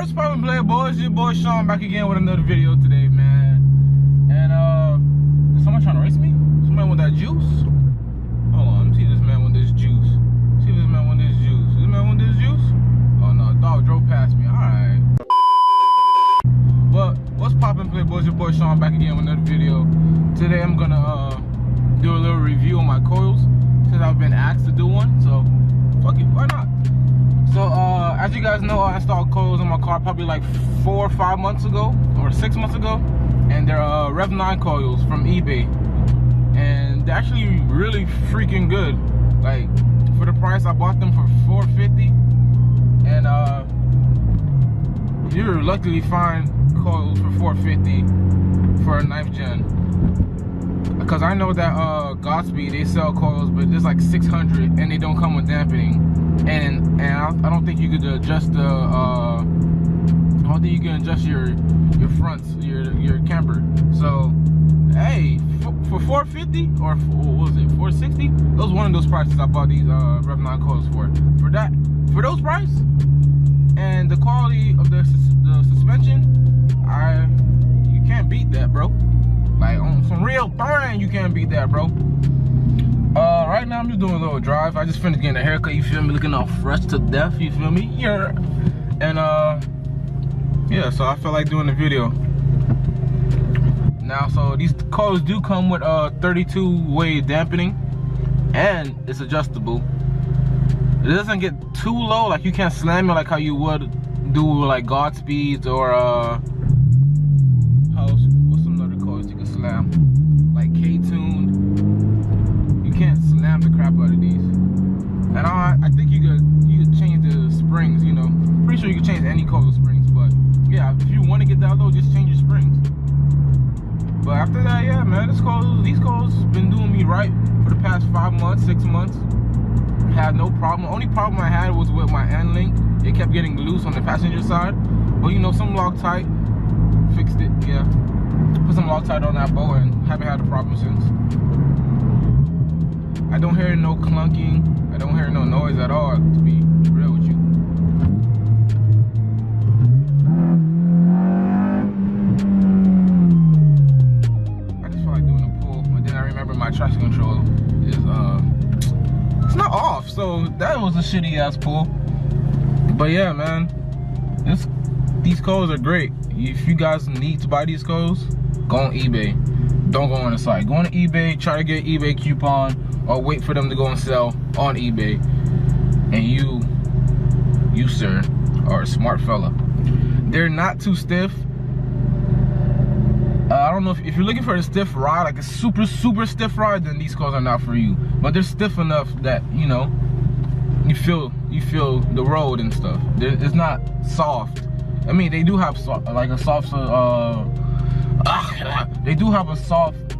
What's poppin', player boys? Your boy Sean back again with another video today, man. And is someone trying to race me? Somebody want that juice? Hold on, let me see this man want this juice. See if this man want this juice. This man want this juice? Oh no, dog drove past me. Alright. But what's poppin', player boys? Your boy Sean back again with another video. Today I'm gonna do a little review on my coils since I've been asked to do one. So fuck it, why not? So as you guys know, I installed coils in my car probably like 4 or 5 months ago or 6 months ago, and they're REV9 coils from eBay, and they're actually really freaking good. Like, for the price, I bought them for $450, and you luckily find coils for $450 for a 9th gen. Because I know that Godspeed, they sell coils, but there's like 600 and they don't come with dampening. And I don't think you could adjust the I don't think you can adjust your fronts, your camber. So hey, for $450 or what was it, $460? That was one of those prices I bought these REV9 coils for. For those price and the quality of the suspension, you can't beat that, bro. Like, on some real burn, you can't beat that, bro. Right now I'm just doing a little drive. I just finished getting a haircut, you feel me? Looking all fresh to death, you feel me? Yeah. And yeah, so I feel like doing the video now. So these coils do come with 32-way dampening, and it's adjustable. It doesn't get too low, like you can't slam it like how you would do like Godspeeds or what's some other coils you can slam, like K-Tune. You can't slam the crap out of these. And I think you could change the springs, you know. Pretty sure you can change any coil springs, but yeah, if you want to get that low, just change your springs. But after that, yeah, man, these coils been doing me right for the past 5 months, 6 months. Had no problem. Only problem I had was with my end link. It kept getting loose on the passenger side, but you know, some Loctite fixed it. Yeah, put some Loctite on that bow and haven't had a problem since. I don't hear no clunking. I don't hear no noise at all, to be real with you. I just feel like doing a pull, but then I remember my traction control is it's not off, so that was a shitty ass pull. But yeah, man, these coils are great. If you guys need to buy these coils, go on eBay. Don't go on the site. Go on eBay, try to get an eBay coupon, or wait for them to go and sell on eBay. And you sir, are a smart fella. They're not too stiff. I don't know if you're looking for a stiff ride, like a super stiff ride, then these coils are not for you. But they're stiff enough that, you know, you feel the road and stuff. It's not soft. I mean, they do have like a soft they do have a soft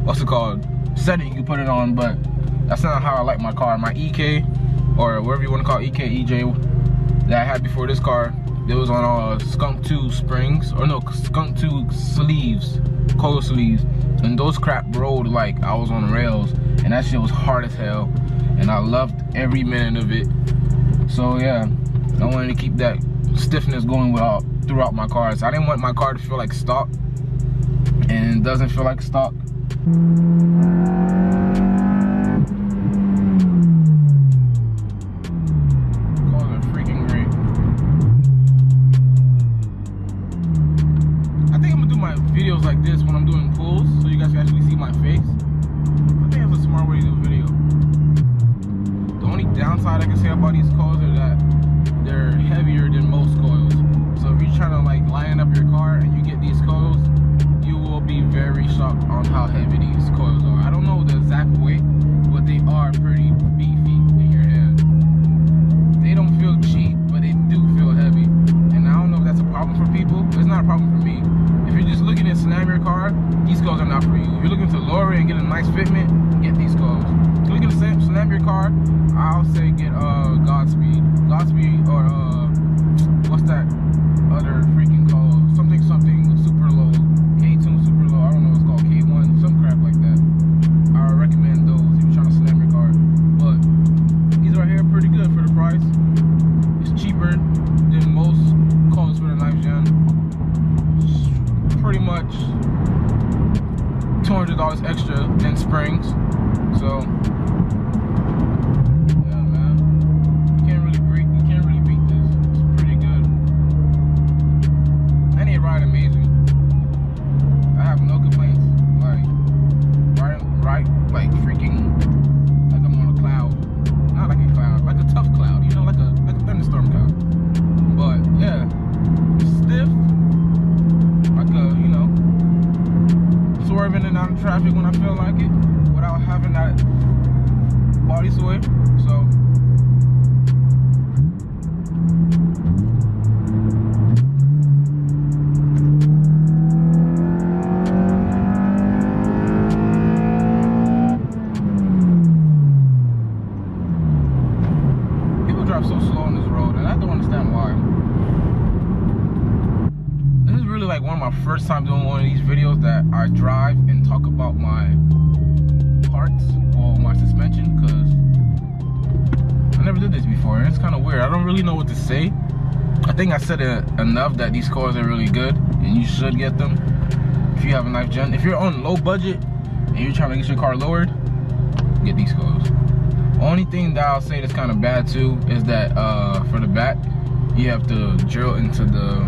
what's it called, setting you can put it on, but that's not how I like my car. My EK, or whatever you want to call it, EK, EJ, that I had before this car, it was on Skunk 2 springs, or no, Skunk 2 sleeves, coil sleeves, and those crap rolled like I was on rails, and that shit was hard as hell, and I loved every minute of it. So yeah, I wanted to keep that stiffness going throughout my cars. I didn't want my car to feel like stock, and it doesn't feel like stock. Coils are freaking great. I think I'm gonna do my videos like this when I'm doing pulls, so you guys can actually see my face. I think that's a smart way to do a video. The only downside I can say about these coils are that they're heavier than most coils. So if you're trying to like line up your car and you get these coils, you will be very shocked on how heavy these coils are. I don't know the exact weight, but they are pretty beefy in your hand. They don't feel cheap, but they do feel heavy. And I don't know if that's a problem for people. It's not a problem for me. If you're just looking to slam your car, these coils are not for you. If you're looking to lower it and get a nice fitment, get these coils. If you're looking to slam your car, I'll say get Godspeed or what's that other freaking coil? Something super low, K-Tune super low. I don't know what it's called, K1, some crap like that. traffic when I feel like it without having that body sway. So people drive so slow on this road, and I don't understand why. This is really like one of my first time doing one of these videos that I drive and talk about my parts or my suspension, because I never did this before and it's kind of weird. I don't really know what to say. I think I said it enough that these coils are really good and you should get them if you have a 9th gen. If you're on low budget and you're trying to get your car lowered, get these coils. Only thing that I'll say that's kind of bad too is that for the back you have to drill into the,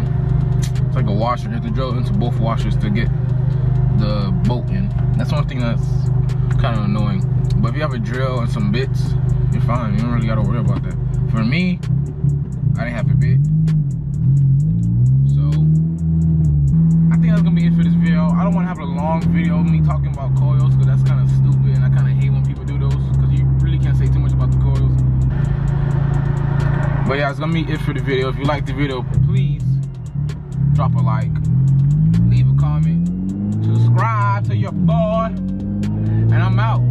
it's like a washer, you have to drill into both washers to get the bolt in. That's one thing that's kind of annoying. But if you have a drill and some bits, you're fine. You don't really gotta worry about that. For me, I didn't have a bit, so I think that's gonna be it for this video. I don't want to have a long video of me talking about coils because that's kind of stupid, and I kind of hate when people do those because you really can't say too much about the coils. But yeah, it's gonna be it for the video. If you like the video, please drop a like, leave a comment, subscribe to your boy, and I'm out.